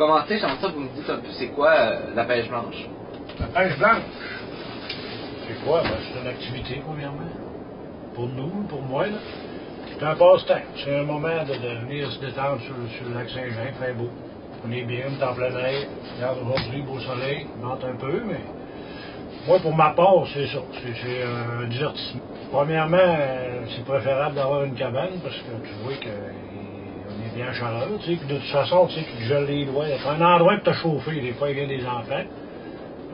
commencer, j'aimerais ça que vous me dites un peu c'est quoi la pêche blanche. La pêche blanche, c'est quoi? Ben, c'est une activité, premièrement. Pour nous, pour moi, là. C'est un passe-temps. C'est un moment de venir se détendre sur le lac Saint-Jean, il fait beau. On est bien, on est en plein air. Regarde, aujourd'hui, beau soleil, il vente un peu, mais moi, pour ma part, c'est ça. C'est un divertissement. Premièrement, c'est préférable d'avoir une cabane parce que tu vois qu'on est bien chaleureux. Tu sais, que de toute façon, tu sais, tu te gèles les doigts. Il y a un endroit pour te chauffer. Des fois, il y a des enfants.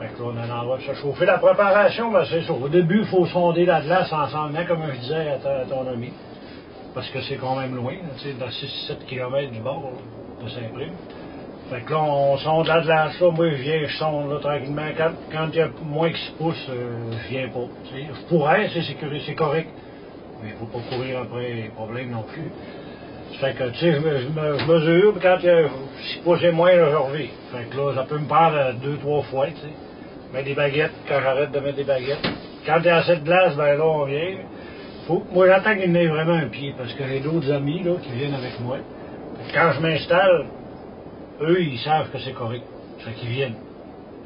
Fait que là, on a un endroit pour se chauffer. La préparation, ben, c'est ça. Au début, il faut sonder la glace ensemble, comme je disais à ton ami. Parce que c'est quand même loin, tu sais, dans 6-7 km du bord de Saint-Prime. Fait que là, on sonde la glace, là, moi, je sonde, là, tranquillement. Quand il y a moins que 6 pouces, je viens pas, tu sais. Je pourrais, c'est correct. Mais il faut pas courir après les problèmes non plus. Fait que, tu sais, je mesure, puis quand il y a 6 pouces et moins, là, je reviens. Fait que là, ça peut me prendre 2-3 fois, tu sais. Mettre des baguettes, quand j'arrête de mettre des baguettes. Quand il y a assez de glace, ben là, on vient. Moi, j'attends qu'il n'ait vraiment un pied, parce que j'ai d'autres amis là, qui viennent avec moi. Quand je m'installe, eux, ils savent que c'est correct. Ça fait qu'ils viennent.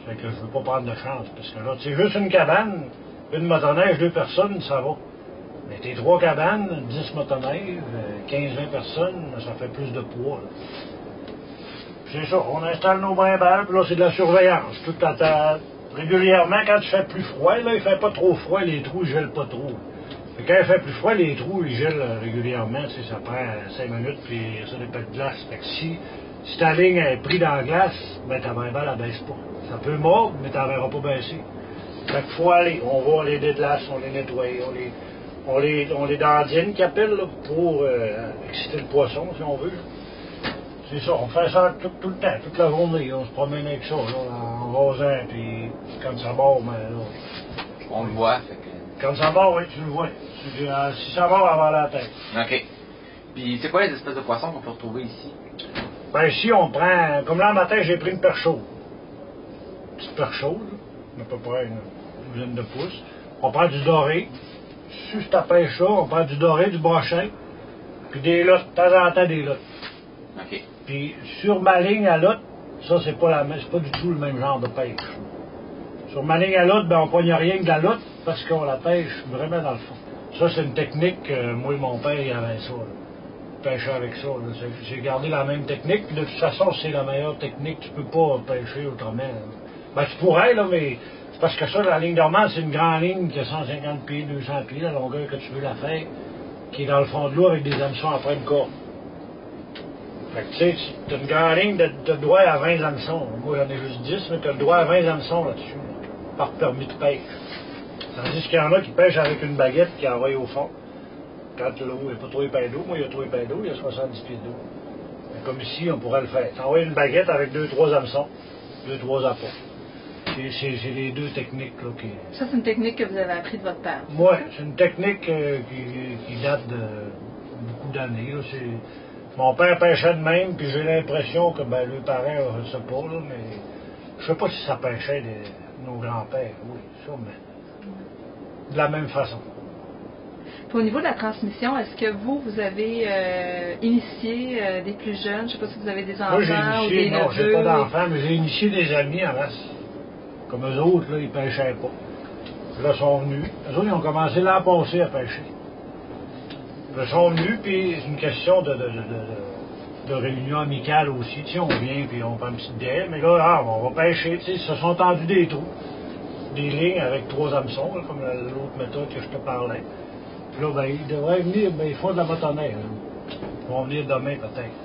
Ça fait que je veux pas prendre de chance, parce que là, c'est juste une cabane, une motoneige, 2 personnes, ça va. Mais tes 3 cabanes, 10 motoneiges, 15-20 personnes, ça fait plus de poids. C'est ça, on installe nos brimbales, puis là, c'est de la surveillance. Tout régulièrement, quand il fait plus froid, là, il fait pas trop froid, les trous, ils gèlent pas trop. Et quand il fait plus froid, les trous, ils gèlent régulièrement, tu sais, ça prend 5 minutes, puis ça n'est pas de glace. Fait que si ta ligne est prise dans la glace, ben ta brimbale, elle baisse pas. Ça peut mordre, mais tu n'en verras pas baisser. Fait qu'il faut aller, on les déglace, on les nettoie, on les dandine, qu'ils appellent, là, pour exciter le poisson, si on veut. C'est ça, on fait ça tout le temps, toute la journée, on se promène avec ça, là, en rasant, puis quand ça mord, ben là... On le voit, fait que... Quand ça mord, oui, tu le vois. Si ça mord, avant la tête. OK. Puis c'est quoi les espèces de poissons qu'on peut retrouver ici? Ben ici, on prend... Comme là, le matin, j'ai pris une perche chaude. Une petite perche chaude, à peu près une douzaine de pouces. On prend du doré. Sur cette pêche-là, on prend du doré, du brochet, puis des lottes, de temps en temps des lottes. OK. Puis sur ma ligne à lotte, ça, c'est pas du tout le même genre de pêche. Sur ma ligne à lotte, ben, on ne pogne rien que de la lotte parce qu'on la pêche vraiment dans le fond. Ça, c'est une technique, moi et mon père, il avait ça. Là. Pêcher avec ça. J'ai gardé la même technique, puis de toute façon, c'est la meilleure technique. Tu peux pas pêcher autrement. Là. Ben, tu pourrais, là, mais c'est parce que ça, la ligne normale, c'est une grande ligne qui a 150 pieds, 200 pieds, la longueur que tu veux la faire, qui est dans le fond de l'eau avec des hameçons après une corde. Fait que, tu sais, tu as une grande ligne de droit à 20 hameçons. Moi, j'en ai juste 10, mais tu as le droit à 20 hameçons là-dessus. Par permis de pêche. Tandis qu'il y en a qui pêchent avec une baguette qui envoie au fond. Quand l'eau n'est pas trop épais d'eau, moi il y a trop épais d'eau, il y a 70 pieds d'eau. Comme ici, on pourrait le faire. T'envoies une baguette avec 2-3 hameçons, 2-3 apports. C'est les deux techniques là, qui... Ça, c'est une technique que vous avez appris de votre père? Oui, c'est une technique qui date de beaucoup d'années. Mon père pêchait de même, puis j'ai l'impression que ben, les parents, je ne sais pas, là, mais je sais pas si ça pêchait nos grands-pères, oui, sûrement. De la même façon. Puis au niveau de la transmission, est-ce que vous avez initié des plus jeunes? Je ne sais pas si vous avez des enfants. Moi, j'ai initié, non, j'ai pas d'enfants, mais j'ai initié des amis en masse. Comme eux autres, là, ils pêchaient pas. Puis là, ils sont venus. Eux autres, ils ont commencé l'an passé à pêcher. Ils sont venus, puis c'est une question de réunion amicale aussi. Tu sais, on vient, puis on prend une petite bière, mais là, on va pêcher. Tu sais, ils se sont tendus des trous. Des lignes avec 3 hameçons, là, comme l'autre méthode que je te parlais. Puis là, ben, ils devraient venir, ben, ils font de la motoneige. Ils vont venir demain, peut-être.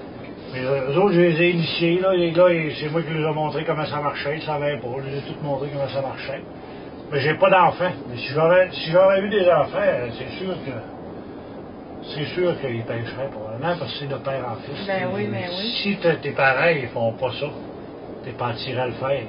Mais eux autres, je les ai initiés, là. Les gars, c'est moi qui leur ai montré comment ça marchait. Ils savaient pas. Je les ai tous montré comment ça marchait. Mais j'ai pas d'enfants. Mais si j'aurais eu des enfants, c'est sûr qu'ils pêcheraient probablement, parce que c'est de père en fils. Ben oui, mais oui. Si tes parents, ils font pas ça, t'es pas attiré à le faire.